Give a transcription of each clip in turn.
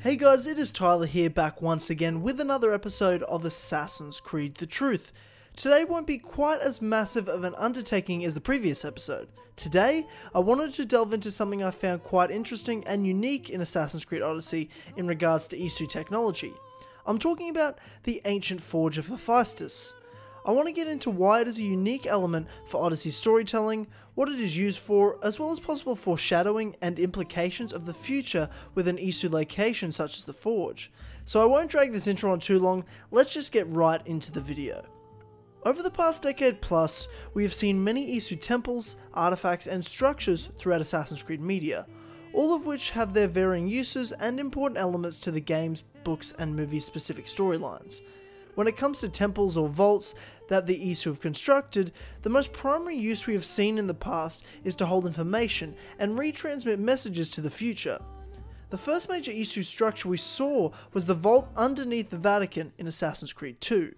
Hey guys, it is Tyler here, back once again with another episode of Assassin's Creed The Truth. Today won't be quite as massive of an undertaking as the previous episode. Today, I wanted to delve into something I found quite interesting and unique in Assassin's Creed Odyssey in regards to Isu technology. I'm talking about the ancient forge of Hephaestus. I want to get into why it is a unique element for Odyssey storytelling, what it is used for, as well as possible foreshadowing and implications of the future with an Isu location such as the Forge. So I won't drag this intro on too long, let's just get right into the video. Over the past decade plus, we have seen many Isu temples, artifacts and structures throughout Assassin's Creed media, all of which have their varying uses and important elements to the games, books and movie specific storylines. When it comes to temples or vaults that the Isu have constructed, the most primary use we have seen in the past is to hold information and retransmit messages to the future. The first major Isu structure we saw was the vault underneath the Vatican in Assassin's Creed 2.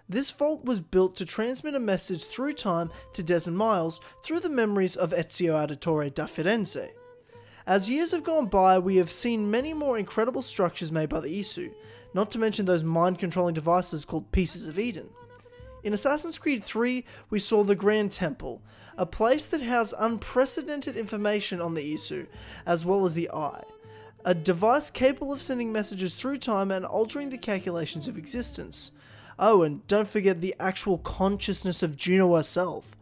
This vault was built to transmit a message through time to Desmond Miles through the memories of Ezio Auditore da Firenze. As years have gone by, we have seen many more incredible structures made by the Isu, not to mention those mind-controlling devices called Pieces of Eden. In Assassin's Creed 3, we saw the Grand Temple, a place that has unprecedented information on the Isu, as well as the Eye, a device capable of sending messages through time and altering the calculations of existence. Oh, and don't forget the actual consciousness of Juno herself.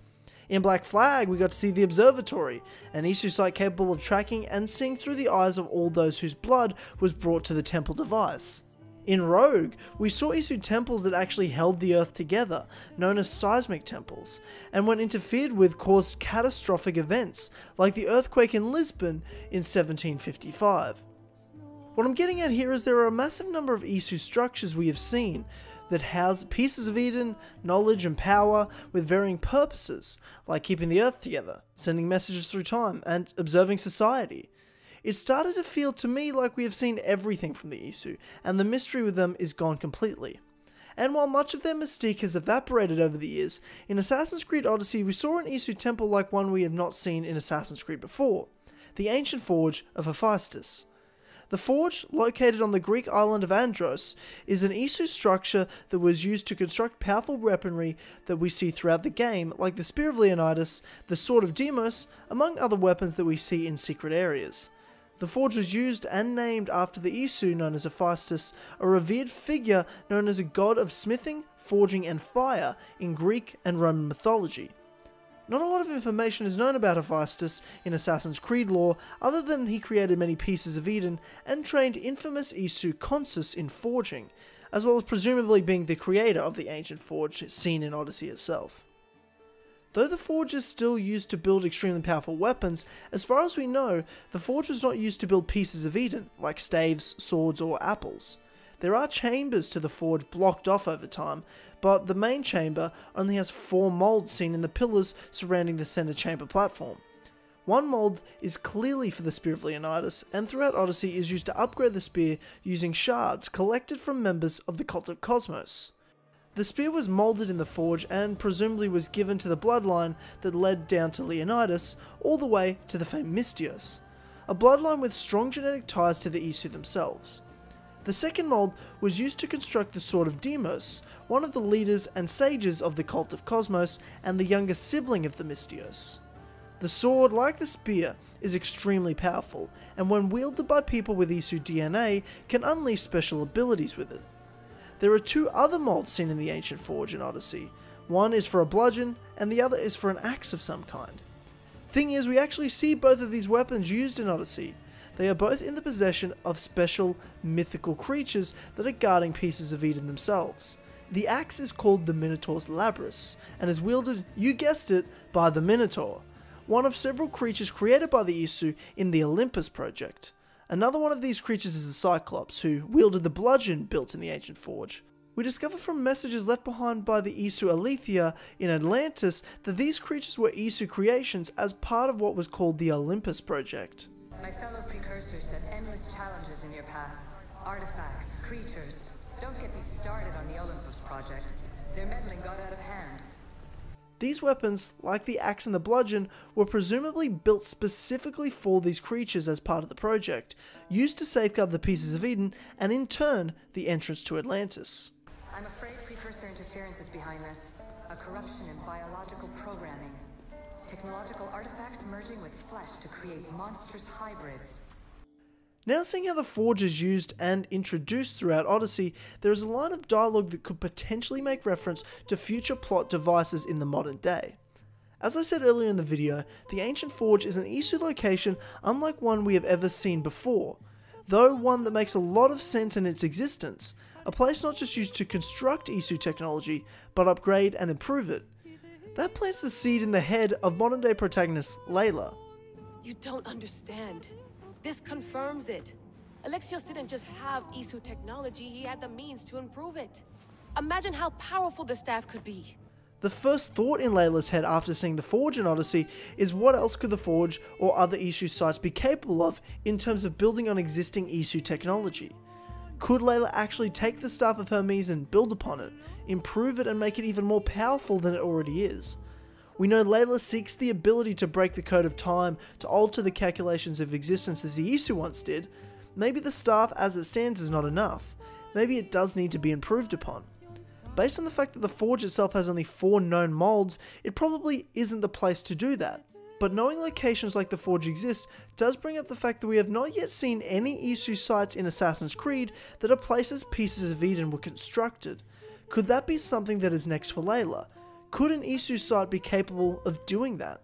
In Black Flag, we got to see the Observatory, an Isu site capable of tracking and seeing through the eyes of all those whose blood was brought to the temple device. In Rogue, we saw Isu temples that actually held the earth together, known as seismic temples, and when interfered with caused catastrophic events, like the earthquake in Lisbon in 1755. What I'm getting at here is there are a massive number of Isu structures we have seen that house pieces of Eden, knowledge and power with varying purposes, like keeping the earth together, sending messages through time, and observing society. It started to feel to me like we have seen everything from the Isu, and the mystery with them is gone completely. And while much of their mystique has evaporated over the years, in Assassin's Creed Odyssey we saw an Isu temple like one we have not seen in Assassin's Creed before, the ancient forge of Hephaestus. The forge, located on the Greek island of Andros, is an Isu structure that was used to construct powerful weaponry that we see throughout the game, like the Spear of Leonidas, the Sword of Deimos, among other weapons that we see in secret areas. The forge was used and named after the Isu known as Hephaestus, a revered figure known as a god of smithing, forging and fire in Greek and Roman mythology. Not a lot of information is known about Hephaestus in Assassin's Creed lore other than he created many pieces of Eden and trained infamous Isu Consus in forging, as well as presumably being the creator of the ancient forge seen in Odyssey itself. Though the forge is still used to build extremely powerful weapons, as far as we know, the forge was not used to build pieces of Eden, like staves, swords or apples. There are chambers to the forge blocked off over time, but the main chamber only has 4 molds seen in the pillars surrounding the center chamber platform. One mold is clearly for the Spear of Leonidas, and throughout Odyssey is used to upgrade the spear using shards collected from members of the Cult of Cosmos. The spear was molded in the forge and presumably was given to the bloodline that led down to Leonidas all the way to the famed Mystios, a bloodline with strong genetic ties to the Isu themselves. The second mold was used to construct the Sword of Deimos, one of the leaders and sages of the Cult of Cosmos and the younger sibling of the Mystios. The sword, like the spear, is extremely powerful, and when wielded by people with Isu DNA, can unleash special abilities with it. There are 2 other molds seen in the ancient forge in Odyssey. One is for a bludgeon, and the other is for an axe of some kind. Thing is, we actually see both of these weapons used in Odyssey. They are both in the possession of special, mythical creatures that are guarding pieces of Eden themselves. The axe is called the Minotaur's Labrys, and is wielded, you guessed it, by the Minotaur, one of several creatures created by the Isu in the Olympus project. Another one of these creatures is the Cyclops, who wielded the bludgeon built in the ancient forge. We discover from messages left behind by the Isu Aletheia in Atlantis that these creatures were Isu creations as part of what was called the Olympus project. My fellow precursors set endless challenges in your path. Artifacts, creatures. Don't get me started on the Olympus project. Their meddling got out of hand. These weapons, like the axe and the bludgeon, were presumably built specifically for these creatures as part of the project, used to safeguard the pieces of Eden and in turn the entrance to Atlantis. I'm afraid precursor interference is behind this. A corruption in biological programming. Technological artifacts merging with flesh to create monstrous hybrids. Now, seeing how the Forge is used and introduced throughout Odyssey, there is a line of dialogue that could potentially make reference to future plot devices in the modern day. As I said earlier in the video, the Ancient Forge is an Isu location unlike one we have ever seen before, though one that makes a lot of sense in its existence, a place not just used to construct Isu technology, but upgrade and improve it. That plants the seed in the head of modern day protagonist Layla. You don't understand. This confirms it. Alexios didn't just have Isu technology, he had the means to improve it. Imagine how powerful the staff could be. The first thought in Layla's head after seeing the Forge in Odyssey is what else could the Forge or other Isu sites be capable of in terms of building on existing Isu technology? Could Layla actually take the Staff of Hermes and build upon it, improve it and make it even more powerful than it already is? We know Layla seeks the ability to break the code of time, to alter the calculations of existence as the Isu once did. Maybe the staff as it stands is not enough. Maybe it does need to be improved upon. Based on the fact that the Forge itself has only 4 known molds, it probably isn't the place to do that. But knowing locations like the Forge exist does bring up the fact that we have not yet seen any Isu sites in Assassin's Creed that are places pieces of Eden were constructed. Could that be something that is next for Layla? Could an Isu site be capable of doing that?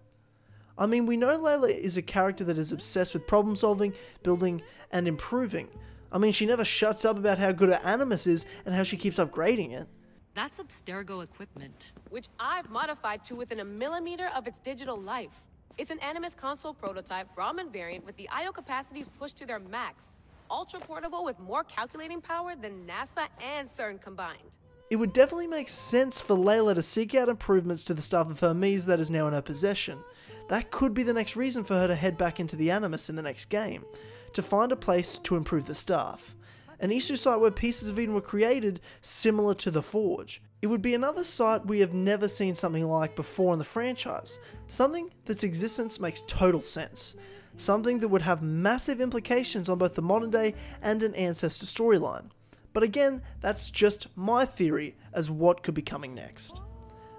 I mean, we know Layla is a character that is obsessed with problem solving, building, and improving. I mean, she never shuts up about how good her Animus is and how she keeps upgrading it. That's Abstergo equipment. Which I've modified to within a millimeter of its digital life. It's an Animus console prototype Raman variant with the I/O capacities pushed to their max. Ultra portable with more calculating power than NASA and CERN combined. It would definitely make sense for Layla to seek out improvements to the Staff of Hermes that is now in her possession. That could be the next reason for her to head back into the Animus in the next game, to find a place to improve the staff. An Isu site where pieces of Eden were created similar to the Forge. It would be another site we have never seen something like before in the franchise, something that's existence makes total sense. Something that would have massive implications on both the modern day and an ancestor storyline. But again, that's just my theory as what could be coming next.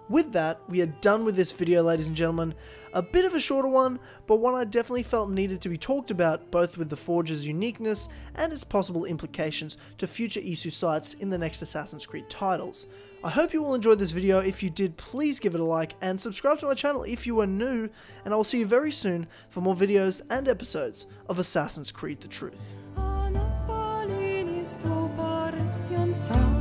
With that, we are done with this video, ladies and gentlemen. A bit of a shorter one, but one I definitely felt needed to be talked about, both with the Forge's uniqueness and its possible implications to future Isu sites in the next Assassin's Creed titles. I hope you all enjoyed this video. If you did, please give it a like and subscribe to my channel if you are new, and I will see you very soon for more videos and episodes of Assassin's Creed: The Truth. Time.